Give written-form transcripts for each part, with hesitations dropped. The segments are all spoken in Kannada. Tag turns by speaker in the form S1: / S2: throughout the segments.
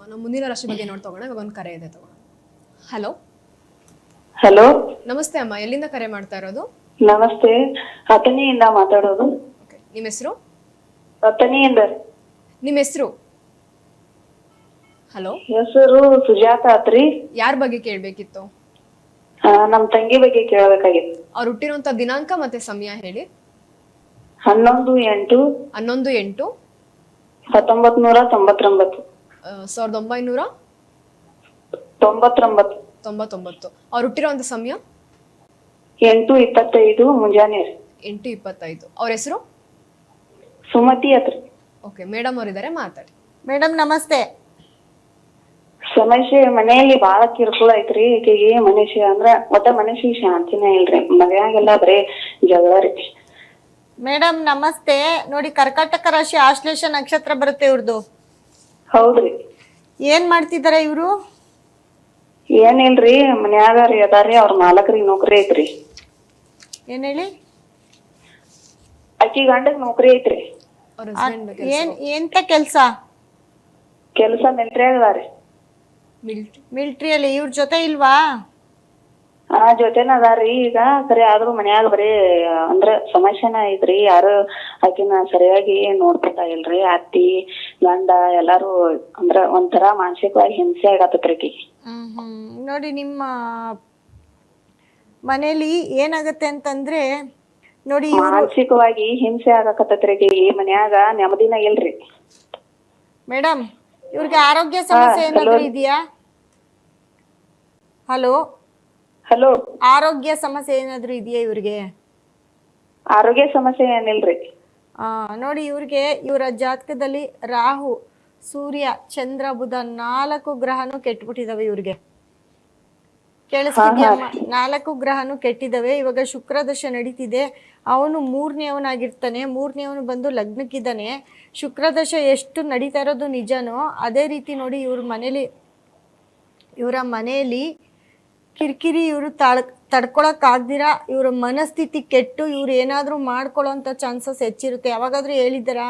S1: ನಾವು ಮುಂದಿನ ರಾಶಿ ಬಗ್ಗೆ ತಗೋಣ. ಇವಾಗ ಒಂದು ಕರೆ ಇದೆ, ತಗೋಣ. ಹಲೋ
S2: ಹಲೋ,
S1: ನಮಸ್ತೆ ಅಮ್ಮ, ಎಲ್ಲಿಂದ ಕರೆ ಮಾಡ್ತಾ ಇರೋದು?
S2: ನಮಸ್ತೆ. ಅಥಣಿಯಿಂದ ಮಾತಾಡೋದು.
S1: ಓಕೆ, ನಿಮ್ಮ ಹೆಸರು?
S2: ಅಥಣಿಯಿಂದ.
S1: ನಿಮ್ಮ ಹೆಸರು? ಹಲೋ,
S2: ಹೆಸರು ಸುಜಾತ ಆತ್ರಿ.
S1: ಯಾರ ಬಗ್ಗೆ ಕೇಳಬೇಕಿತ್ತು?
S2: ನಮ್ ತಂಗಿ ಬಗ್ಗೆ ಕೇಳಬೇಕಾಗಿತ್ತು.
S1: ಅವ್ರು ಹುಟ್ಟಿರುವಂತ ದಿನಾಂಕ ಮತ್ತೆ ಸಮಯ ಹೇಳಿ.
S2: 11/8.
S1: 11/8.
S2: 1999.
S1: 1999. ಅವ್ರು ಹುಟ್ಟಿರುವಂತ ಸಮಯ?
S2: 8:25 ಮುಂಜಾನೆ.
S1: 8:25. ಅವ್ರ ಹೆಸರು?
S2: ಸುಮತಿ ಆತ್ರಿ.
S1: ಓಕೆ, ಮೇಡಮ್ ಅವರಿದ್ದಾರೆ, ಮಾತಾಡಿ.
S3: ಮೇಡಮ್ ನಮಸ್ತೆ.
S2: ಸಮಸ್ಯೆ ಮನೆಯಲ್ಲಿ ಬಾಳ ಕಿರುಕುಳ ಐತ್ರಿ. ಈಕೆಗೆ ಮನುಷ್ಯ ಅಂದ್ರ ಮನುಷ್ಯ ಶಾಂತಿನೇ ಇಲ್ರಿ. ಮನ್ಯಾಗೆಲ್ಲ ಬರೇ ಜಗಳ ರೀ.
S3: ಮೇಡಮ್ ನಮಸ್ತೆ. ನೋಡಿ, ಕರ್ಕಾಟಕ ರಾಶಿ ಆಶ್ಲೇಷ ನಕ್ಷತ್ರ ಬರುತ್ತೆ ಇವ್ರದ್ದು.
S2: ಹೌದ್ರಿ.
S3: ಏನ್ ಮಾಡ್ತಿದಾರೆ ಇವ್ರು?
S2: ಏನಿಲ್ರಿ, ಮನ್ಯಾಗ ರೀ ಅದಾರಿ. ಅವ್ರ ಮಾಲಕರಿಗೆ ನೌಕರಿ ಐತ್ರಿ.
S3: ಏನ್ ಹೇಳಿ?
S2: ಆಕಿ ಗಂಡಗ್ ನೌಕರಿ ಐತ್ರಿ.
S1: ಅವ್ರ ಹಸ್ಬೆಂಡ್
S3: ಎಂತ ಕೆಲ್ಸ?
S2: ಕೆಲ್ಸ ಮಿಲ್ಟ್ರಿಯಾಗ ಅದಾರಿ.
S3: ಮಿಲ್ಟ್ರಿಯಲ್ಲಿ. ಇವ್ರ ಜೊತೆ ಇಲ್ವಾ?
S2: ಜೊತೆನ ಅದಾರಿ. ಈಗ ಸರಿ ಆದ್ರೂ ಮನ್ಯಾಗ ಬರೀ ಅಂದ್ರ ಸಮಸ್ಯೆನ ಐತ್ರಿ. ಯಾರು ಆಕಿನ ಸರಿಯಾಗಿ ನೋಡ್ಕೊತಾ ಇಲ್ರಿ. ಅತ್ತಿ ಗಂಡ ಎಲ್ಲಾರು ಅಂದ್ರ ಒಂಥರಾ ಮಾನಸಿಕವಾಗಿ ಹಿಂಸೆ ಆಗತ್ತತ್ರಿ ಆಕಿಗೆ.
S3: ನೋಡಿ, ನಿಮ್ಮ ಮನೇಲಿ ಏನಾಗತ್ತೆ ಅಂತಂದ್ರೆ ನೋಡಿ,
S2: ಮಾನಸಿಕವಾಗಿ ಹಿಂಸೆ ಆಗಕತ್ತತ್ರಿ ಆಕಿಗೆ. ಮನ್ಯಾಗ ನೆಮ್ಮದಿನ ಇಲ್ರಿ.
S3: ಮೇಡಮ್, ಇವ್ರಿಗೆ ಆರೋಗ್ಯ ಸಮಸ್ಯೆ ಏನಾದ್ರು ಇದೆಯಾ? ಹಲೋ
S2: ಹಲೋ,
S3: ಆರೋಗ್ಯ ಸಮಸ್ಯೆ ಏನಾದ್ರು ಇದೆಯಾ ಇವ್ರಿಗೆ?
S2: ಆರೋಗ್ಯ ಸಮಸ್ಯೆ ಏನಿಲ್ರಿ.
S3: ನೋಡಿ, ಇವರ ಜಾತಕದಲ್ಲಿ ರಾಹು, ಸೂರ್ಯ, ಚಂದ್ರ, ಬುಧ 4 ಗ್ರಹನು ಕೆಟ್ಬಿಟ್ಟಿದಾವೆ ಇವ್ರಿಗೆ. ಕೇಳಿಸ್ತಿದ್ಯಮ್ಮ? 4 ಗ್ರಹನು ಕೆಟ್ಟಿದಾವೆ. ಇವಾಗ ಶುಕ್ರ ದಶೆ ನಡೀತಿದೆ. ಅವನು 3ನೇವನಾಗಿರ್ತಾನೆ. 3ನೇವನು ಬಂದು ಲಗ್ನಕ್ಕಿದ್ದಾನೆ. ಶುಕ್ರ ದಶೆ ಎಷ್ಟು ನಡೀತಾ ಇರೋದು ನಿಜನೋ ಅದೇ ರೀತಿ ನೋಡಿ ಇವರ ಮನೆಯಲ್ಲಿ ಕಿರಿಕಿರಿ ಇವರು ತಡ್ಕೊಳಕ್ಕಾಗ್ದಿರಾ ಇವ್ರ ಮನಸ್ಥಿತಿ ಕೆಟ್ಟು ಇವ್ರು ಏನಾದ್ರೂ ಮಾಡ್ಕೊಳ್ಳೋಂಥ ಚಾನ್ಸಸ್ ಹೆಚ್ಚಿರುತ್ತೆ. ಯಾವಾಗಾದ್ರೂ ಹೇಳಿದ್ದಾರಾ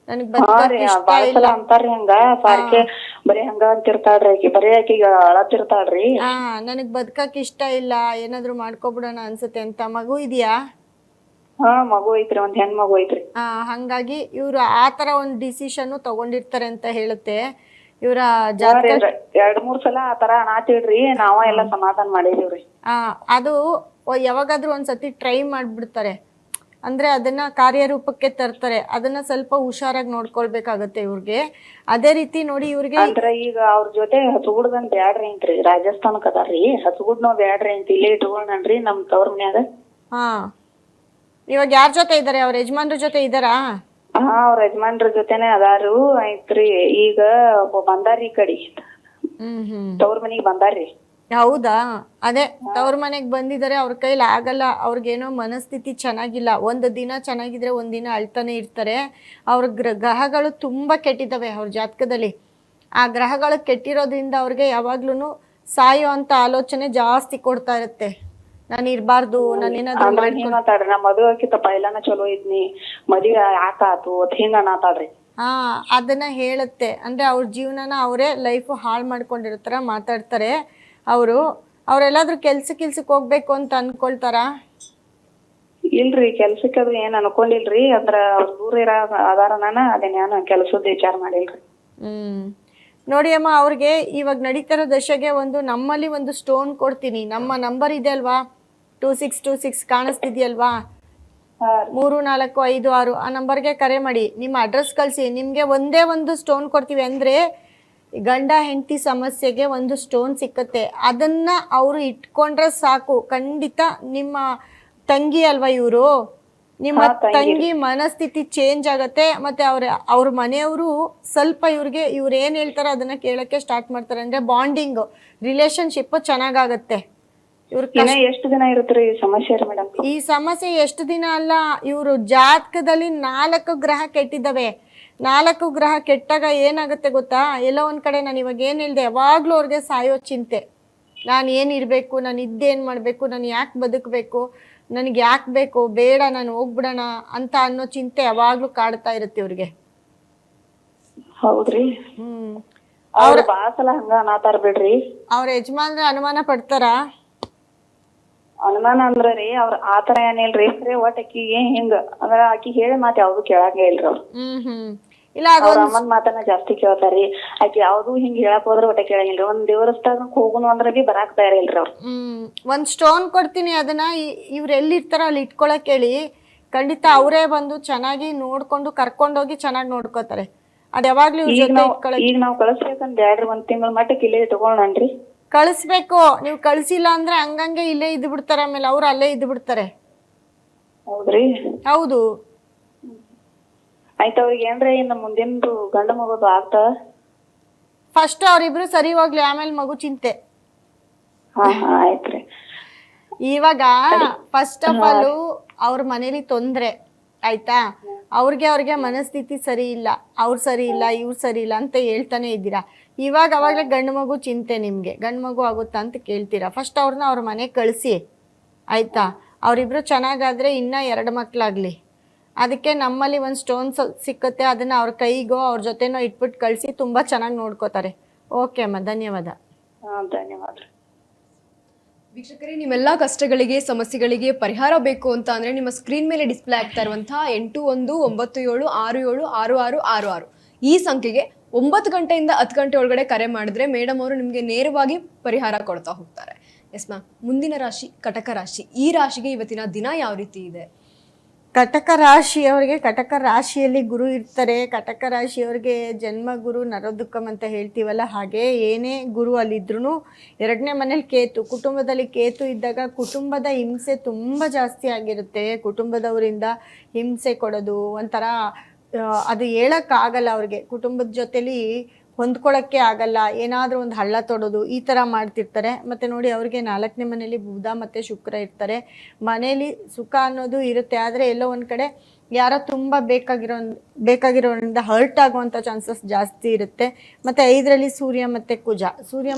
S3: ನನಗ್ ಬದುಕಕ್ಕೆ ಇಷ್ಟ ಇಲ್ಲ
S2: ಅಂತಾರ್ರಿ? ಹಂಗ ಸಾರಿಕೆ ಬರೀ ಹಂಗ ಅಂತಿರ್ತಾಳ್ರಿ ಆಕಿ. ಬರೀ ಆಕಿಗ ಅಳತಿರ್ತಾಳ್ರಿ.
S3: ನನಗ್ ಬದುಕಕ್ಕೆ ಇಷ್ಟ ಇಲ್ಲ, ಏನಾದ್ರು ಮಾಡ್ಕೊಬಿಡೋಣ ಅನ್ಸುತ್ತೆ ಅಂತ. ಮಗು ಇದೆಯಾ?
S2: ಮಗು ಐತ್ರಿ, ಒಂದ್ ಹೆಣ್ ಮಗು ಐತ್ರಿ.
S3: ಹಂಗಾಗಿ ಇವ್ರು ಆತರ ಒಂದ್ ಡಿಸಿಷನ್ ತಗೊಂಡಿರ್ತಾರೆ ಅಂತ ಹೇಳುತ್ತೆ. ಇವರ
S2: 2-3 ಸಲ ಆತರ ಅನಾತಿಡ್ರಿ. ನಾವ ಎಲ್ಲಾ ಸಮಾಧಾನ ಮಾಡಿದೀವ್ರಿ.
S3: ಅದು ಯಾವಾಗಾದ್ರೂ ಒಂದ್ಸತಿ ಟ್ರೈ ಮಾಡ್ಬಿಡ್ತಾರೆ. ಅಂದ್ರೆ ಅದನ್ನ ಕಾರ್ಯರೂಪಕ್ಕೆ ತರ್ತಾರೆ. ಅದನ್ನ ಸ್ವಲ್ಪ ಹುಷಾರಾಗಿ ನೋಡ್ಕೊಳ್ಬೇಕಾಗತ್ತೆ ಇವ್ರಿಗೆ. ಅದೇ ರೀತಿ ನೋಡಿ ಇವ್ರಿಗೆ
S2: ಅಂದ್ರ ಈಗ ಅವ್ರ ಜೊತೆ ಹಸುಗುಡ್ದನ್ ಬ್ಯಾಡ್ರಿ ಅಂತ್ರಿ. ರಾಜಸ್ಥಾನಕ್ ಅದಾರ್ರಿ. ಹಸುಗುಡ್ ನಾವ್ ಬ್ಯಾಡ್ರಿ ಅಂತ ಇಲ್ಲೇ ಇಟ್ಕೊಂಡ್ರಿ ನಮ್ ತವ್ರ ಮನ್ಯಾಗ.
S3: ಇವಾಗ ಯಾರ ಜೊತೆ ಇದಾರೆ? ಅವ್ರ ಯಜಮಾನ್ರ ಜೊತೆ ಇದಾರಾ?
S2: ಅವ್ರ ಯಜಮಾನ್ರ ಜೊತೆನೆ ಅದಾರು ಐತ್ರಿ. ಈಗ ಬಂದಾರಿ ಕಡಿ ತವ್ರ ಮನಿಗ್ ಬಂದಾರ್ರಿ.
S3: ಹೌದಾ? ಅದೇ ತವ್ರ ಮನೆಗ್ ಬಂದಿದ್ದಾರೆ. ಅವ್ರ ಕೈಲಿ ಆಗಲ್ಲ. ಅವ್ರಿಗೇನೋ ಮನಸ್ಥಿತಿ ಚೆನ್ನಾಗಿಲ್ಲ. ಒಂದು ದಿನ ಚೆನ್ನಾಗಿದ್ರೆ ಒಂದಿನ ಅಳ್ತಾನೆ ಇರ್ತಾರೆ. ಅವ್ರ ಗ್ರಹಗಳು ತುಂಬಾ ಕೆಟ್ಟಿದ್ದಾವೆ ಅವ್ರ ಜಾತಕದಲ್ಲಿ. ಆ ಗ್ರಹಗಳು ಕೆಟ್ಟಿರೋದ್ರಿಂದ ಅವ್ರಿಗೆ ಯಾವಾಗ್ಲೂ ಸಾಯೋ ಅಂತ ಆಲೋಚನೆ ಜಾಸ್ತಿ ಕೊಡ್ತಾ ಇರುತ್ತೆ. ನಾನು ಇರ್ಬಾರ್ದು, ನಾನೇನಾದ್ರು
S2: ಮಾತಾಡ್ರಿ. ನಾ ಮದುವೆ ಆಕಿತ ಪೈಲಾನ ಚಲೋ ಇದ್ನಿ, ಮದುವೆ ಯಾಕಾತು ಹಿಂಗ ಅನ್ನತಾಳ್ರಿ.
S3: ಅದನ್ನ ಹೇಳುತ್ತೆ. ಅಂದ್ರೆ ಅವ್ರ ಜೀವನನ ಅವರೇ ಲೈಫ್ ಹಾಳು ಮಾಡ್ಕೊಂಡಿರ್ತಾರ ಮಾತಾಡ್ತಾರೆ. ಅವ್ರೆಲ್ಲಾದ್ರೂ ಕೆಲ್ಸಕ್ಕೆ ಹೋಗ್ಬೇಕು ಅಂತ ಅನ್ಕೊಳ್ತಾರ?
S2: ಇಲ್ರಿ, ಕೆಲ್ಸಕ್ಕೆ ಅದು ಏನ್ ಅನ್ಕೊಂಡಿಲ್ರಿ. ಅಂದ್ರ ಅವ್ರ ದೂರ ಇರ ಆಧಾರ ಅದೇನ್ಯಾನ ಕೆಲ್ಸದ ವಿಚಾರ ಮಾಡಿಲ್ರಿ.
S3: ನೋಡಿ ಅಮ್ಮ, ಅವ್ರಿಗೆ ಇವಾಗ ನಡೀತಿರೋ ದಶೆಗೆ ನಮ್ಮಲ್ಲಿ ಒಂದು ಸ್ಟೋನ್ ಕೊಡ್ತೀನಿ. ನಮ್ಮ ನಂಬರ್ ಇದೆ ಅಲ್ವಾ, 2626 ಕಾಣಿಸ್ತಿದ್ಯಲ್ವಾ, 3456 ಆ ನಂಬರ್ಗೆ ಕರೆ ಮಾಡಿ. ನಿಮ್ಮ ಅಡ್ರೆಸ್ ಕಳಿಸಿ. ನಿಮಗೆ ಒಂದೇ ಒಂದು ಸ್ಟೋನ್ ಕೊಡ್ತೀವಿ. ಅಂದರೆ ಗಂಡ ಹೆಂಡತಿ ಸಮಸ್ಯೆಗೆ ಒಂದು ಸ್ಟೋನ್ ಸಿಕ್ಕತ್ತೆ. ಅದನ್ನ ಅವರು ಇಟ್ಕೊಂಡ್ರೆ ಸಾಕು. ಖಂಡಿತ ನಿಮ್ಮ ತಂಗಿ ಅಲ್ವಾ ಇವರು, ನಿಮ್ಮ ತಂಗಿ ಮನಸ್ಥಿತಿ ಚೇಂಜ್ ಆಗತ್ತೆ. ಮತ್ತೆ ಅವ್ರ ಮನೆಯವರು ಸ್ವಲ್ಪ ಇವ್ರು ಏನ್ ಹೇಳ್ತಾರೋ ಅದನ್ನ ಕೇಳಕ್ಕೆ ಸ್ಟಾರ್ಟ್ ಮಾಡ್ತಾರೆ. ಅಂದ್ರೆ ಬಾಂಡಿಂಗ್, ರಿಲೇಶನ್ಶಿಪ್ ಚೆನ್ನಾಗಾಗತ್ತೆ.
S2: ಎಷ್ಟು ದಿನ ಇರುತ್ತೆ ಈ ಸಮಸ್ಯೆ ಮೇಡಮ್?
S3: ಈ ಸಮಸ್ಯೆ ಎಷ್ಟು ದಿನ ಅಲ್ಲ, ಇವರು ಜಾತಕದಲ್ಲಿ 4 ಗ್ರಹ ಕೆಟ್ಟಿದ್ದಾವೆ. 4 ಗ್ರಹ ಕೆಟ್ಟಾಗ ಏನಾಗುತ್ತೆ ಗೊತ್ತಾ? ಎಲ್ಲೋ ಒಂದ್ ಕಡೆ ನಾನು ಇವಾಗ ಏನ್ ಹೇಳ್ದೆ, ಯಾವಾಗ್ಲೂ ಅವ್ರಿಗೆ ಸಾಯೋ ಚಿಂತೆ. ನಾನು ಏನಿರ್ಬೇಕು, ನಾನು ಇದ್ದೇನ್ ಮಾಡ್ಬೇಕು, ನಾನು ಯಾಕೆ ಬದುಕಬೇಕು, ನನಗೆ ಯಾಕೆ ಬೇಕು, ಬೇಡ ನಾನು ಹೋಗ್ಬಿಡೋಣ ಅಂತ ಅನ್ನೋ ಚಿಂತೆ ಯಾವಾಗ್ಲೂ ಕಾಡ್ತಾ ಇರುತ್ತೆ ಇವ್ರಿಗೆ.
S2: ಹೌದ್ರಿ. ಅವ್ರ ಬಾಳ ಸಲ ಹಂಗ ಅನ್ನತಾರ ಬಿಡ್ರಿ.
S3: ಅವ್ರ ಯಜಮಾನ್ರ ಅನುಮಾನ ಪಡ್ತಾರಾ?
S2: ಅನುಮಾನ ಅಂದ್ರ ರೀ ಅವ್ರ ಆತರ ಏನಿಲ್ರಿ, ಖರೆ ಒಟ್ ಆಕಿಗೆ ಹಿಂಗ ಅಂದ್ರ ಆಕಿ ಹೇಳಿ ಮಾತ್ ಯಾವ್ದು ಕೇಳಂಗೇ ಇಲ್ರಿ ಅವ್ರು.
S3: ಇಲ್ಲ
S2: ಅವ್ರ ಅಮ್ಮನ್ ಮಾತನ್ನ ಜಾಸ್ತಿ ಕೇಳ್ತಾರಿ. ಆಕಿ ಯಾವ್ದು ಹಿಂಗ್ ಹೇಳಕ್ ಹೋದ್ರ ಒಟ್ಟ ಕೇಳಂಗಿಲ್ರಿ. ಒಂದ್ ದೇವರಸ್ಥಾನಕ್ ಹೋಗುನು ಅಂದ್ರ ಬಿ ಬರಾಕ್ ತಯಾರ ಇಲ್ರಿ ಅವ್ರು.
S3: ಒಂದ್ ಸ್ಟೋನ್ ಕೊಡ್ತೀನಿ, ಅದನ್ನ ಇವ್ರ ಎಲ್ಲಿ ಇರ್ತಾರ ಅಲ್ಲಿ ಇಟ್ಕೊಳಕ್ ಹೇಳಿ. ಖಂಡಿತ ಅವರೇ ಬಂದು ಚೆನ್ನಾಗಿ ನೋಡ್ಕೊಂಡು ಕರ್ಕೊಂಡೋಗಿ ಚೆನ್ನಾಗಿ ನೋಡ್ಕೋತಾರೆ. ಅದ್ ಯಾವಾಗ್ಲೂ ಇವ್ರ ಜೊತೆ ಇಟ್ಕೊಳಕ್.
S2: ಈಗ ನಾವ್ ಕಳಿಸ್ಬೇಕಂದ್ ಬ್ಯಾಡ್ರಿ, 1 ತಿಂಗಳ ಮಟ್ಟಕ್ಕೆ ಇಲ್ಲೇ ತಗೊಳಣ್ರಿ.
S3: ಕಳಿಸ್ಬೇಕು. ನೀವು ಕಳ್ಸಿಲ್ಲ ಅಂದ್ರೆ ಹಂಗಂಗೆ ಇಲ್ಲೇ ಇದ್ದು ಬಿಡ್ತಾರೆ, ಆಮೇಲೆ ಅವ್ರು ಅಲ್ಲೇ ಇದ್ದು ಬಿಡ್ತಾರೆ.
S2: ಹೌದ್ರಿ?
S3: ಹೌದು.
S2: ಆಯ್ತ ಅವ್ರಿಗೆ ಏನ್ರ ಇನ್ನು ಮುಂದಿಂದು ಗಂಡ ಮಗೋದು ಆಗ್ತಾ?
S3: ಫಸ್ಟ್ ಅವ್ರಿಬ್ರು ಸರಿ ಹೋಗ್ಲಿ, ಆಮೇಲೆ ಮಗು ಚಿಂತೆ.
S2: ಹಾ ಆಯ್ತ್ರಿ.
S3: ಇವಾಗ ಫಸ್ಟ್ ಆಫ್ ಆಲ್ ಅವ್ರ ಮನೇಲಿ ತೊಂದ್ರೆ ಆಯ್ತಾ, ಅವ್ರಿಗೆ ಮನಸ್ಥಿತಿ ಸರಿ ಇಲ್ಲ, ಅವ್ರು ಸರಿ ಇಲ್ಲ, ಇವ್ರು ಸರಿ ಇಲ್ಲ ಅಂತ ಹೇಳ್ತಾನೆ ಇದ್ದೀರಾ. ಇವಾಗ ಅವಾಗಲೇ ಗಂಡು ಮಗು ಚಿಂತೆ, ನಿಮ್ಗೆ ಗಂಡು ಮಗು ಆಗುತ್ತಾ ಅಂತ ಕೇಳ್ತೀರಾ. ಫಸ್ಟ್ ಅವ್ರನ್ನ ಅವ್ರ ಮನೆಗೆ ಕಳಿಸಿ ಆಯ್ತಾ. ಅವರಿಬ್ರು ಚೆನ್ನಾಗಾದ್ರೆ ಇನ್ನ 2 ಮಕ್ಳಾಗ್ಲಿ. ಅದಕ್ಕೆ ನಮ್ಮಲ್ಲಿ ಒಂದು ಸ್ಟೋನ್ ಸಿಕ್ಕುತ್ತೆ, ಅದನ್ನ ಅವ್ರ ಕೈಗೋ ಅವ್ರ ಜೊತೆನೋ ಇಟ್ಬಿಟ್ಟು ಕಳಿಸಿ, ತುಂಬಾ ಚೆನ್ನಾಗಿ ನೋಡ್ಕೋತಾರೆ. ಓಕೆ ಅಮ್ಮ, ಧನ್ಯವಾದ.
S2: ಧನ್ಯವಾದ.
S1: ವೀಕ್ಷಕರೇ, ನಿಮ್ಮೆಲ್ಲ ಕಷ್ಟಗಳಿಗೆ ಸಮಸ್ಯೆಗಳಿಗೆ ಪರಿಹಾರ ಬೇಕು ಅಂತ ಅಂದ್ರೆ ನಿಮ್ಮ ಸ್ಕ್ರೀನ್ ಮೇಲೆ ಡಿಸ್ಪ್ಲೇ ಆಗ್ತಾ ಇರುವಂತಹ 8197676666 ಈ ಸಂಖ್ಯೆಗೆ 9 ಗಂಟೆಯಿಂದ 10 ಗಂಟೆ ಒಳಗಡೆ ಕರೆ ಮಾಡಿದ್ರೆ ಮೇಡಮ್ ಅವರು ನಿಮ್ಗೆ ನೇರವಾಗಿ ಪರಿಹಾರ ಕೊಡ್ತಾ ಹೋಗ್ತಾರೆ. ಎಸ್ ಮ್ಯಾಮ್, ಮುಂದಿನ ರಾಶಿ ಕಟಕ ರಾಶಿ. ಈ ರಾಶಿಗೆ ಇವತ್ತಿನ ದಿನ ಯಾವ ರೀತಿ ಇದೆ?
S3: ಕಟಕ ರಾಶಿಯವರಿಗೆ, ಕಟಕ ರಾಶಿಯಲ್ಲಿ ಗುರು ಇರ್ತಾರೆ. ಕಟಕ ರಾಶಿಯವರಿಗೆ ಜನ್ಮ ಗುರು ನರದುಃಖಂ ಅಂತ ಹೇಳ್ತೀವಲ್ಲ, ಹಾಗೆ ಏನೇ ಗುರು ಅಲ್ಲಿದ್ರೂ 2ನೇ ಮನೇಲಿ ಕೇತು, ಕುಟುಂಬದಲ್ಲಿ ಕೇತು ಇದ್ದಾಗ ಕುಟುಂಬದ ಹಿಂಸೆ ತುಂಬ ಜಾಸ್ತಿ ಆಗಿರುತ್ತೆ. ಕುಟುಂಬದವರಿಂದ ಹಿಂಸೆ ಕೊಡೋದು ಒಂಥರ, ಅದು ಹೇಳೋಕ್ಕಾಗಲ್ಲ ಅವ್ರಿಗೆ. ಕುಟುಂಬದ ಜೊತೆಲಿ ಹೊಂದ್ಕೊಳ್ಳೋಕ್ಕೆ ಆಗಲ್ಲ, ಏನಾದರೂ ಒಂದು ಹಳ್ಳ ತೊಡೋದು ಈ ಥರ ಮಾಡ್ತಿರ್ತಾರೆ. ಮತ್ತು ನೋಡಿ, ಅವ್ರಿಗೆ 4ನೇ ಮನೇಲಿ ಬುಧ ಮತ್ತು ಶುಕ್ರ ಇರ್ತಾರೆ. ಮನೇಲಿ ಸುಖ ಅನ್ನೋದು ಇರುತ್ತೆ, ಆದರೆ ಎಲ್ಲೋ ಒಂದು ಕಡೆ ಯಾರೋ ತುಂಬ ಬೇಕಾಗಿರೋದ್ರಿಂದ ಹರ್ಟ್ ಆಗುವಂಥ ಚಾನ್ಸಸ್ ಜಾಸ್ತಿ ಇರುತ್ತೆ. ಮತ್ತು 5ರಲ್ಲಿ ಸೂರ್ಯ ಮತ್ತು ಕುಜ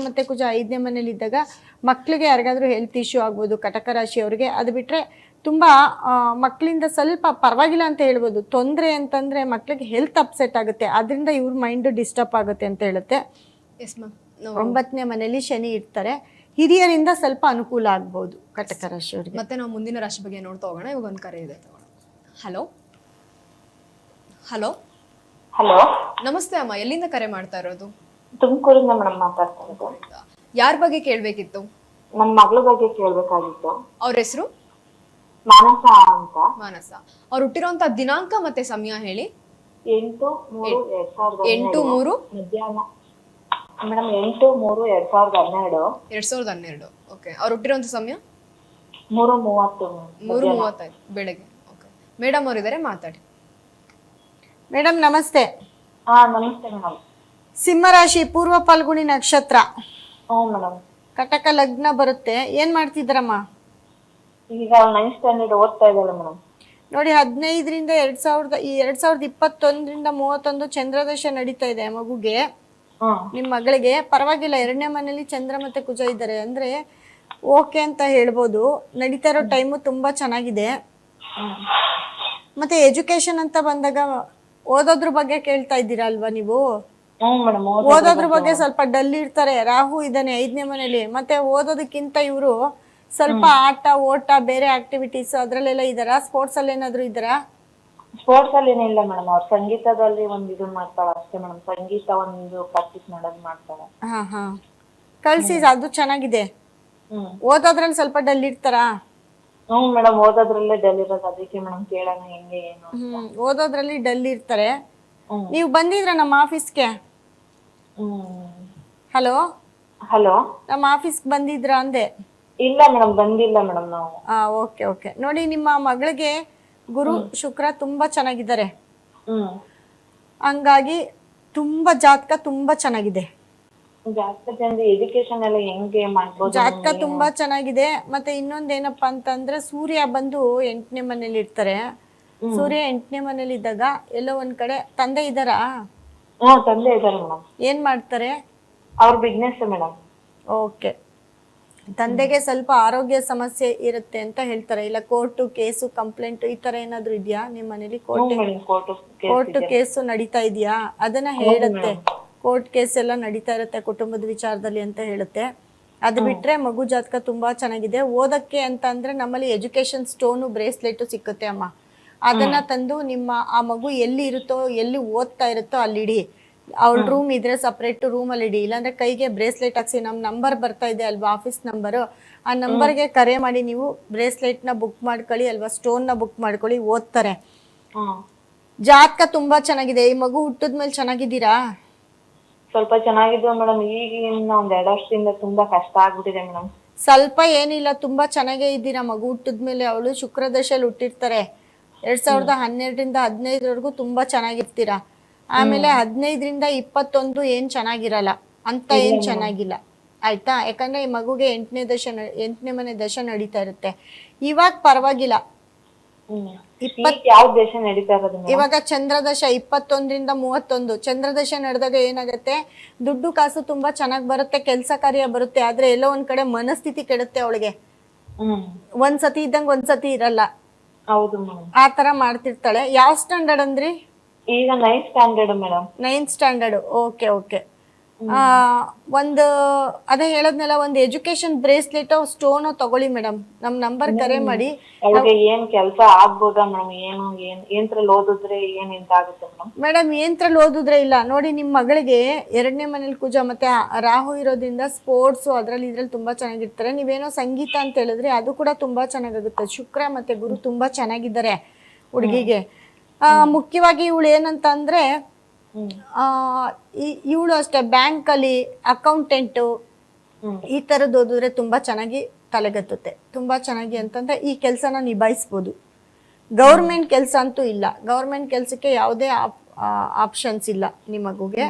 S3: 5ನೇ ಮನೇಲಿ ಇದ್ದಾಗ ಮಕ್ಕಳಿಗೆ ಯಾರಿಗಾದ್ರೂ ಹೆಲ್ತ್ ಇಶ್ಯೂ ಆಗ್ಬೋದು ಕಟಕ ರಾಶಿಯವ್ರಿಗೆ. ಅದು ಬಿಟ್ಟರೆ ತುಂಬ ಮಕ್ಕಳಿಂದ ಸ್ವಲ್ಪ ಪರವಾಗಿಲ್ಲ ಅಂತ ಹೇಳ್ಬೋದು. ತೊಂದರೆ ಅಂತಂದರೆ ಮಕ್ಕಳಿಗೆ ಹೆಲ್ತ್ ಅಪ್ಸೆಟ್ ಆಗುತ್ತೆ, ಅದರಿಂದ ಇವ್ರ ಮೈಂಡು ಡಿಸ್ಟರ್ಬ್ ಆಗುತ್ತೆ ಅಂತ ಹೇಳುತ್ತೆ.
S1: Yes ma'am.
S3: 9ನೇ ಮನೇಲಿ ಶನಿ ಇರ್ತಾರೆ. ಹಿರಿಯರಿಂದ ಸ್ವಲ್ಪ ಅನುಕೂಲ ಆಗ್ಬೋದು ಕಟಕ ರಾಶಿಯವರಿಗೆ.
S1: ಮತ್ತೆ ನಾವು ಮುಂದಿನ ರಾಶಿ ಬಗ್ಗೆ ನೋಡ್ತಾ ಹೋಗೋಣ. ಇವಾಗ ಒಂದು ಕರೆ ಇದೆ, ತಗೋಣ. ಹಲೋ ಹಲೋ
S2: ಹಲೋ,
S1: ನಮಸ್ತೆ ಅಮ್ಮ, ಎಲ್ಲಿಂದ ಕರೆ ಮಾಡ್ತಾ ಇರೋದು?
S2: ತುಮಕೂರಿಂದ ಮೇಡಮ್ ಮಾತಾಡ್ತಾ ಇರೋದು.
S1: ಯಾರ ಬಗ್ಗೆ ಕೇಳಬೇಕಿತ್ತು?
S2: ನನ್ನ ಮಗಳ ಬಗ್ಗೆ ಕೇಳಬೇಕಾಗಿತ್ತು.
S1: ಅವ್ರ ಹೆಸರು?
S2: ಮಾನಸ ಅಂತ.
S1: ಮಾನಸ. ಅವ್ರು ಹುಟ್ಟಿರೋಂಥ ದಿನಾಂಕ ಮತ್ತೆ ಸಮಯ ಹೇಳಿ.
S2: 8/3/2012 ಮಧ್ಯಾಹ್ನ. ಮೇಡಮ್ 8/3/2012.
S1: 2012. ಓಕೆ. ಅವ್ರು ಹುಟ್ಟಿರೋಂಥ ಸಮಯ
S2: 3:30
S1: ಬೆಳಗ್ಗೆ. ಓಕೆ. ಮೇಡಮ್ ಅವ್ರು ಇದ್ದಾರೆ, ಮಾತಾಡಿ.
S3: ಮೇಡಮ್ ನಮಸ್ತೆ.
S2: ನಮಸ್ತೆ ಮೇಡಮ್.
S3: ಸಿಂಹರಾಶಿ, ಪೂರ್ವ ಫಲ್ಗುಣಿ ನಕ್ಷತ್ರ.
S2: ಮೇಡಮ್.
S3: ಕಟಕ ಲಗ್ನ ಬರುತ್ತೆ. ಏನ್ ಮಾಡ್ತಿದ್ರಮ್ಮ?
S2: ಈಗ 9th ಸ್ಟ್ಯಾಂಡರ್ಡ್ ಓದ್ತಾ ಇದ್ದಾಳೆ ಮೇಡಮ್.
S3: ನೋಡಿ, 15ರಿಂದ 2021ರಿಂದ 31 ಚಂದ್ರದಶ ನಡೀತಾ ಇದೆ ಮಗುಗೆ, ನಿಮ್ಮ ಮಗಳಿಗೆ. ಪರವಾಗಿಲ್ಲ, 2ನೇ ಮನೇಲಿ ಚಂದ್ರ ಮತ್ತೆ ಕುಜ ಇದ್ದಾರೆ ಅಂದ್ರೆ ಓಕೆ ಅಂತ ಹೇಳ್ಬೋದು. ನಡೀತಾ ಇರೋ ಟೈಮು ತುಂಬಾ ಚೆನ್ನಾಗಿದೆ. ಮತ್ತೆ ಎಜುಕೇಶನ್ ಅಂತ ಬಂದಾಗ ಓದೋದ್ರ ಬಗ್ಗೆ ಕೇಳ್ತಾ ಇದ್ದೀರಾ ಅಲ್ವಾ ನೀವು? ಓದೋದ್ರ ಬಗ್ಗೆ ಸ್ವಲ್ಪ ಡಲ್ ಇರ್ತಾರೆ. ರಾಹು ಇದ್ದಾನೆ 5ನೇ ಮನೇಲಿ. ಮತ್ತೆ ಓದೋದಕ್ಕಿಂತ ಇವರು ಸ್ವಲ್ಪ ಆಟ ಓಟ ಬೇರೆ ಆಕ್ಟಿವಿಟೀಸ್ ಅದ್ರಲ್ಲೆಲ್ಲ ಇದ್ದಾರಾ? ಸ್ಪೋರ್ಟ್ಸ್ ಅಲ್ಲಿ ಏನಾದ್ರು ಇದ್ದಾರಾ?
S2: ಸ್ಪೋರ್ಟ್ಸ್ ಅಲ್ಲಿ ಏನಿಲ್ಲ ಮೇಡಮ್. ಅವ್ರು ಸಂಗೀತದಲ್ಲಿ ಒಂದು ಇದು ಮಾಡ್ತಾಳೆ ಅಷ್ಟೇ ಮೇಡಮ್. ಸಂಗೀತ ಒಂದು ಪ್ರಾಕ್ಟೀಸ್ ಮಾಡೋದು ಮಾಡ್ತಾಳೆ.
S3: ಕಳ್ಸಿ, ಅದು ಚೆನ್ನಾಗಿದೆ. ಓದೋದ್ರಲ್ಲಿ ಸ್ವಲ್ಪ ಡಲ್ ಇರ್ತಾರಾ?
S2: ಮೇಡಮ್, ಓದೋದ್ರಲ್ಲೇ ಡಲ್ ಇರೋದು. ಅದಕ್ಕೆ ಮೇಡಮ್ ಕೇಳೋಣ ಹೆಂಗೆ ಏನು.
S3: ಓದೋದ್ರಲ್ಲಿ ಡಲ್ ಇರ್ತಾರೆ. ನೀವು ಬಂದಿದ್ರ ನಮ್ಮ ಆಫೀಸ್ಗೆ? ಹಲೋ
S2: ಹಲೋ,
S3: ನಮ್ಮ ಆಫೀಸ್ಗೆ ಬಂದಿದ್ರಾ ಅಂದೆ?
S2: ಇಲ್ಲ ಮೇಡಮ್, ಬಂದಿಲ್ಲ ಮೇಡಮ್ ನಾವು.
S3: Okay okay. ನೋಡಿ, ನಿಮ್ಮ ಮಗಳಿಗೆ ಗುರು ಶುಕ್ರ ತುಂಬಾ ಚೆನ್ನಾಗಿದ್ದಾರೆ. ಹಂಗಾಗಿ ತುಂಬಾ ಜಾತಕ ತುಂಬಾ ಚೆನ್ನಾಗಿದೆ.
S2: ಎಜುಕೇಶನ್ ಎಲ್ಲ ಹೆಂಗೆ ಮಾಡ್ಬೋದು?
S3: ಜಾತಕ ತುಂಬಾ ಚೆನ್ನಾಗಿದೆ. ಮತ್ತೆ ಇನ್ನೊಂದೇನಪ್ಪಾ ಅಂತಂದ್ರೆ, ಸೂರ್ಯ ಬಂದು 8ನೇ ಮನೇಲಿ ಇರ್ತಾರೆ. ಸೂರ್ಯ 8ನೇ ಮನೇಲಿ ಇದ್ದಾಗ ಎಲ್ಲೋ ಒಂದ್ ಕಡೆ ತಂದೆ ಇದ್ದಾರಾ?
S2: ತಂದೆ ಇದ್ದಾರೆ ಮೇಡಮ್.
S3: ಏನ್ ಮಾಡ್ತಾರೆ?
S2: ಅವ್ರ ಬಿಸ್ನೆಸ್ ಮೇಡಮ್.
S3: ಓಕೆ. ತಂದೆಗೆ ಸ್ವಲ್ಪ ಆರೋಗ್ಯ ಸಮಸ್ಯೆ ಇರುತ್ತೆ ಅಂತ ಹೇಳ್ತಾರೆ. ಇಲ್ಲ ಕೋರ್ಟು ಕೇಸು ಕಂಪ್ಲೇಂಟ್ ಈ ತರ ಏನಾದ್ರು ಇದೆಯಾ ನಿಮ್ಮ ಮನೇಲಿ? ಕೋರ್ಟ್ ಕೇಸು ನಡೀತಾ ಇದೆಯಾ? ಅದನ್ನ ಹೇಳುತ್ತೆ. ಕೋರ್ಟ್ ಕೇಸ್ ಎಲ್ಲ ನಡೀತಾ ಇರುತ್ತೆ ಕುಟುಂಬದ ವಿಚಾರದಲ್ಲಿ ಅಂತ ಹೇಳುತ್ತೆ. ಅದು ಬಿಟ್ರೆ ಮಗು ಜಾತಕ ತುಂಬಾ ಚೆನ್ನಾಗಿದೆ. ಓದಕ್ಕೆ ಅಂತ ಅಂದ್ರೆ ನಮ್ಮಲ್ಲಿ ಎಜುಕೇಶನ್ ಸ್ಟೋನು ಬ್ರೇಸ್ಲೆಟ್ ಸಿಕ್ಕುತ್ತೆ ಅಮ್ಮ. ಅದನ್ನ ತಂದು ನಿಮ್ಮ ಆ ಮಗು ಎಲ್ಲಿ ಇರುತ್ತೋ, ಎಲ್ಲಿ ಓದ್ತಾ ಇರುತ್ತೋ ಅಲ್ಲಿ ಇಡಿ. ಅವ್ಳ ರೂಮ್ ಇದ್ರೆ ಸಪ್ರೇಟ್ ರೂಮ್ ಅಲ್ಲಿ ಇಡಿ, ಇಲ್ಲಾಂದ್ರೆ ಕೈಗೆ ಬ್ರೇಸ್ಲೆಟ್ ಹಾಕ್ಸಿ. ನಮ್ ನಂಬರ್ ಬರ್ತಾ ಇದೆ ಅಲ್ವಾ, ಆಫೀಸ್ ನಂಬರು, ಆ ನಂಬರ್ಗೆ ಕರೆ ಮಾಡಿ ನೀವು ಬ್ರೇಸ್ಲೆಟ್ ನ ಬುಕ್ ಮಾಡ್ಕೊಳ್ಳಿ ಅಲ್ವಾ, ಸ್ಟೋನ್ ನ ಬುಕ್ ಮಾಡ್ಕೊಳ್ಳಿ, ಓದ್ತಾರೆ. ಜಾತಕ ತುಂಬಾ ಚೆನ್ನಾಗಿದೆ. ಈ ಮಗು ಹುಟ್ಟಿದ್ಮೇಲೆ ಚೆನ್ನಾಗಿದ್ದೀರಾ?
S2: ಸ್ವಲ್ಪ ಚೆನ್ನಾಗಿದ್ವು ಮೇಡಮ್. ಈಗಿನ ಒಂದ್ 2 ವರ್ಷದಿಂದ ತುಂಬಾ ಕಷ್ಟ ಆಗ್ಬಿಟ್ಟಿದೆ ಮೇಡಮ್.
S3: ಸ್ವಲ್ಪ ಏನಿಲ್ಲ, ತುಂಬಾ ಚೆನ್ನಾಗೇ ಇದ್ದೀರಾ. ಮಗು ಹುಟ್ಟಿದ್ಮೇಲೆ ಅವಳು ಶುಕ್ರ ದಶೆಯಲ್ಲಿ ಹುಟ್ಟಿರ್ತಾರೆ. 2012ರಿಂದ 15ವರೆಗೂ ತುಂಬಾ ಚೆನ್ನಾಗಿರ್ತೀರಾ. ಆಮೇಲೆ 15ರಿಂದ 21 ಏನ್ ಚೆನ್ನಾಗಿರಲ್ಲ, ಅಂತ ಏನ್ ಚೆನ್ನಾಗಿಲ್ಲ ಆಯ್ತಾ. ಯಾಕಂದ್ರೆ ಈ ಮಗುಗೆ 8ನೇ ಮನೆ ದಶೆ ನಡೀತಾ ಇರುತ್ತೆ. ಇವಾಗ ಪರವಾಗಿಲ್ಲ.
S2: ಯಾವ ದೇಶ ನಡೀತಾ ಇರೋದು?
S3: ಇವಾಗ ಚಂದ್ರದಶ 21ರಿಂದ 31. ಚಂದ್ರದಶ ನಡೆದಾಗ ಏನಾಗತ್ತೆ, ದುಡ್ಡು ಕಾಸು ತುಂಬಾ ಚೆನ್ನಾಗ್ ಬರುತ್ತೆ, ಕೆಲ್ಸ ಕಾರ್ಯ ಬರುತ್ತೆ. ಆದ್ರೆ ಎಲ್ಲೋ ಒಂದ್ ಕಡೆ ಮನಸ್ಥಿತಿ ಕೆಡುತ್ತೆ ಅವಳಿಗೆ. ಒಂದ್ಸತಿ ಇದ್ದಂಗ ಒಂದ್ಸತಿ ಇರಲ್ಲ.
S2: ಹೌದು,
S3: ಆ ತರ ಮಾಡ್ತಿರ್ತಾಳೆ. ಯಾವ ಸ್ಟ್ಯಾಂಡರ್ಡ್ ಅಂದ್ರಿ?
S2: ಈಗ 9th standard madam.
S3: 9th standard. Okay okay. ಒಂದು ಅದೇ ಹೇಳದ್ನೆಲ್ಲ, ಒಂದು ಎಜುಕೇಶನ್ ಬ್ರೇಸ್ಲೆಟ್ ಸ್ಟೋನ್ ತಗೊಳ್ಳಿ ಮೇಡಮ್. ನಮ್ ನಂಬರ್ ಕರೆ ಮಾಡಿ.
S2: ಅವ್ರಿಗೆ ಏನ್ ಕೆಲಸ ಆಗ್ಬೋದಾ ಮೇಡಮ್? ಏನ್ರಲ್ಲಿ ಓದಿದ್ರೆ ಏನ್ ಆಗುತ್ತೆ ಮೇಡಮ್?
S3: ಮೇಡಮ್ ಏನ್ರಲ್ಲಿ ಓದಿದ್ರೆ ಇಲ್ಲ ನೋಡಿ, ನಿಮ್ ಮಗಳಿಗೆ 2ನೇ ಮನೇಲಿ ಕುಜ ಮತ್ತೆ ರಾಹು ಇರೋದ್ರಿಂದ ಸ್ಪೋರ್ಟ್ಸ್ ಅದ್ರಲ್ಲಿ ಇದ್ರಲ್ಲಿ ತುಂಬಾ ಚೆನ್ನಾಗಿರ್ತಾರೆ. ನೀವೇನೋ ಸಂಗೀತ ಅಂತ ಹೇಳಿದ್ರೆ ಅದು ಕೂಡ ತುಂಬಾ ಚೆನ್ನಾಗಾಗುತ್ತೆ. ಶುಕ್ರ ಮತ್ತೆ ಗುರು ತುಂಬಾ ಚೆನ್ನಾಗಿದ್ದಾರೆ ಹುಡುಗಿಗೆ. ಮುಖ್ಯವಾಗಿ ಇವಳು ಏನಂತ ಅಂದ್ರೆ, ಇವಳು ಅಷ್ಟೇ ಬ್ಯಾಂಕ್ ಅಲ್ಲಿ ಅಕೌಂಟೆಂಟು ಈ ತರದ್ ಓದಿದ್ರೆ ತುಂಬಾ ಚೆನ್ನಾಗಿ ತಲೆಗತ್ತುತ್ತೆ. ತುಂಬಾ ಚೆನ್ನಾಗಿ ಅಂತಂದ್ರೆ ಈ ಕೆಲ್ಸನ ನಿಭಾಯಿಸ್ಬೋದು. ಗೌರ್ಮೆಂಟ್ ಕೆಲ್ಸ ಅಂತೂ ಇಲ್ಲ. ಗೌರ್ಮೆಂಟ್ ಕೆಲ್ಸಕ್ಕೆ ಯಾವುದೇ ಆಪ್ಷನ್ಸ್ ಇಲ್ಲ ನಿಮ್ಮ ಮಗುಗೆ.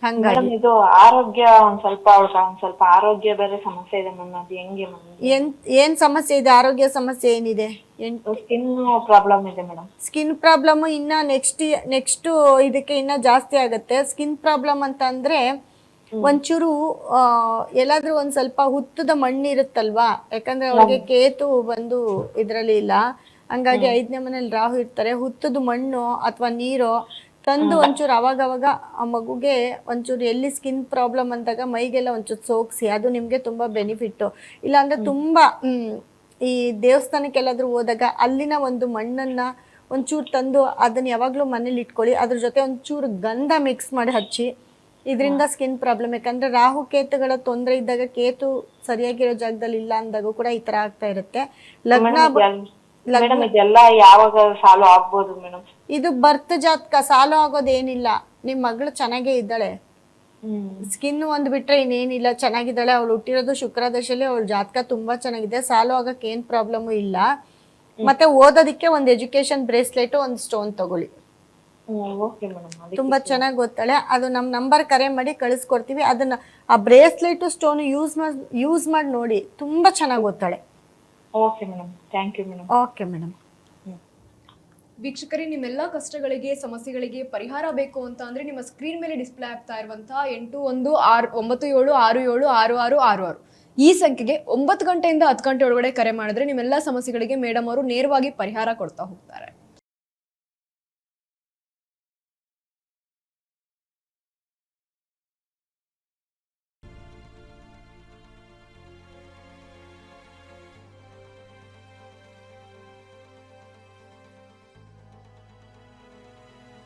S3: ಹಂಗಾಗಿ
S2: ಇದು ಆರೋಗ್ಯ ಒಂದ್ ಸ್ವಲ್ಪ ಆರೋಗ್ಯ ಬೇರೆ ಸಮಸ್ಯೆ ಇದೆ ಮ್ಯಾಮ್. ಅದು ಹೆಂಗೆ ಮ್ಯಾಮ್?
S3: ಏನ್ ಸಮಸ್ಯೆ ಇದೆ? ಆರೋಗ್ಯ ಸಮಸ್ಯೆ ಏನಿದೆ?
S2: ಸ್ಕಿನ್ ಪ್ರಾಬ್ಲಮ್ ಇದೆ ಮೇಡಮ್.
S3: ಸ್ಕಿನ್ ಪ್ರಾಬ್ಲಮ್ ಇನ್ನ ನೆಕ್ಸ್ಟ್ ಇದಕ್ಕೆ ಇನ್ನ ಜಾಸ್ತಿ ಆಗುತ್ತೆ. ಸ್ಕಿನ್ ಪ್ರಾಬ್ಲಮ್ ಅಂತ ಅಂದ್ರೆ ಒಂಚೂರು ಎಲ್ಲಾದ್ರೂ ಒಂದ್ ಸ್ವಲ್ಪ ಹುತ್ತದ ಮಣ್ಣು ಇರುತ್ತಲ್ವಾ, ಯಾಕಂದ್ರೆ ಅವ್ರಿಗೆ ಕೇತು ಬಂದು ಇದ್ರಲ್ಲಿ ಇಲ್ಲ. ಹಂಗಾಗಿ 5ನೇ ಮನೇಲಿ ರಾಹು ಇರ್ತಾರೆ. ಹುತ್ತದ ಮಣ್ಣು ಅಥವಾ ನೀರು ತಂದು ಒಂಚೂರು ಅವಾಗವಾಗ ಆ ಮಗುಗೆ ಒಂಚೂರು ಎಲ್ಲಿ ಸ್ಕಿನ್ ಪ್ರಾಬ್ಲಮ್ ಅಂದಾಗ ಮೈಗೆಲ್ಲ ಒಂಚೂರು ಸೋಕ್ಸಿ, ಅದು ನಿಮ್ಗೆ ತುಂಬಾ ಬೆನಿಫಿಟ್. ಇಲ್ಲಾಂದ್ರೆ ತುಂಬಾ ಈ ದೇವಸ್ಥಾನಕ್ಕೆಲ್ಲಾದ್ರೂ ಹೋದಾಗ ಅಲ್ಲಿನ ಒಂದು ಮಣ್ಣನ್ನ ಒಂಚೂರು ತಂದು ಅದನ್ನ ಯಾವಾಗ್ಲೂ ಮನೇಲಿ ಇಟ್ಕೊಳ್ಳಿ. ಅದ್ರ ಜೊತೆ ಒಂಚೂರು ಗಂಧ ಮಿಕ್ಸ್ ಮಾಡಿ ಹಚ್ಚಿ. ಇದರಿಂದ ಸ್ಕಿನ್ ಪ್ರಾಬ್ಲಮ್, ಯಾಕಂದ್ರೆ ರಾಹು ಕೇತುಗಳ ತೊಂದರೆ ಇದ್ದಾಗ, ಕೇತು ಸರಿಯಾಗಿರೋ ಜಾಗದಲ್ಲಿ ಇಲ್ಲ ಅಂದಾಗ ಕೂಡ ಈ ತರ ಆಗ್ತಾ ಇರುತ್ತೆ.
S2: ಇದೆಲ್ಲ ಯಾವಾಗ ಸಾಲು ಆಗ್ಬೋದು ಮೇಡಮ್?
S3: ಇದು ಬರ್ತ್ ಜಾತಕ, ಸಾಲು ಆಗೋದೇನಿಲ್ಲ. ನಿಮ್ ಮಗಳು ಚೆನ್ನಾಗೇ ಇದ್ದಾಳೆ. ಸ್ಕಿನ್ ಒಂದ್ ಬಿಟ್ರೆ ಇನ್ನೇನಿಲ್ಲ, ಚೆನ್ನಾಗಿದ್ದಾಳೆ. ಅವಳು ಹುಟ್ಟಿರೋದು ಶುಕ್ರ ದಶೆಯಲ್ಲಿ. ಅವಳ ಜಾತಕ ತುಂಬಾ ಚೆನ್ನಾಗಿದೆ. ಸಾಲು ಆಗಕ್ಕೆ ಏನ್ ಪ್ರಾಬ್ಲಮ್ ಇಲ್ಲ. ಮತ್ತೆ ಓದೋದಿಕ್ಕೆ ಒಂದು ಎಜುಕೇಶನ್ ಬ್ರೇಸ್ಲೆಟ್, ಒಂದು ಸ್ಟೋನ್ ತಗೊಳ್ಳಿ. ತುಂಬಾ ಚೆನ್ನಾಗಿ ಓದ್ತಾಳೆ. ಅದು ನಮ್ ನಂಬರ್ ಕರೆ ಮಾಡಿ ಕಳಿಸ್ಕೊಡ್ತೀವಿ. ಅದನ್ನ ಆ ಬ್ರೇಸ್ಲೆಟ್ ಸ್ಟೋನ್ ಯೂಸ್ ಮಾಡಿ ನೋಡಿ, ತುಂಬಾ ಚೆನ್ನಾಗಿ ಓದ್ತಾಳೆ.
S2: Okay madam, thank you madam.
S3: Okay madam.
S1: ವೀಕ್ಷಕರೇ, ನಿಮ್ಮೆಲ್ಲ ಕಷ್ಟಗಳಿಗೆ ಸಮಸ್ಯೆಗಳಿಗೆ ಪರಿಹಾರ ಬೇಕು ಅಂತ ಅಂದ್ರೆ ನಿಮ್ಮ ಸ್ಕ್ರೀನ್ ಮೇಲೆ ಡಿಸ್ಪ್ಲೇ ಆಗ್ತಾ ಇರುವಂತಹ 8196766666 ಈ ಸಂಖ್ಯೆಗೆ 9 ಗಂಟೆಯಿಂದ 10 ಗಂಟೆ ಒಳಗಡೆ ಕರೆ ಮಾಡಿದ್ರೆ ನಿಮ್ಮೆಲ್ಲ ಸಮಸ್ಯೆಗಳಿಗೆ ಮೇಡಮ್ ಅವರು ನೇರವಾಗಿ ಪರಿಹಾರ ಕೊಡ್ತಾ ಹೋಗ್ತಾರೆ.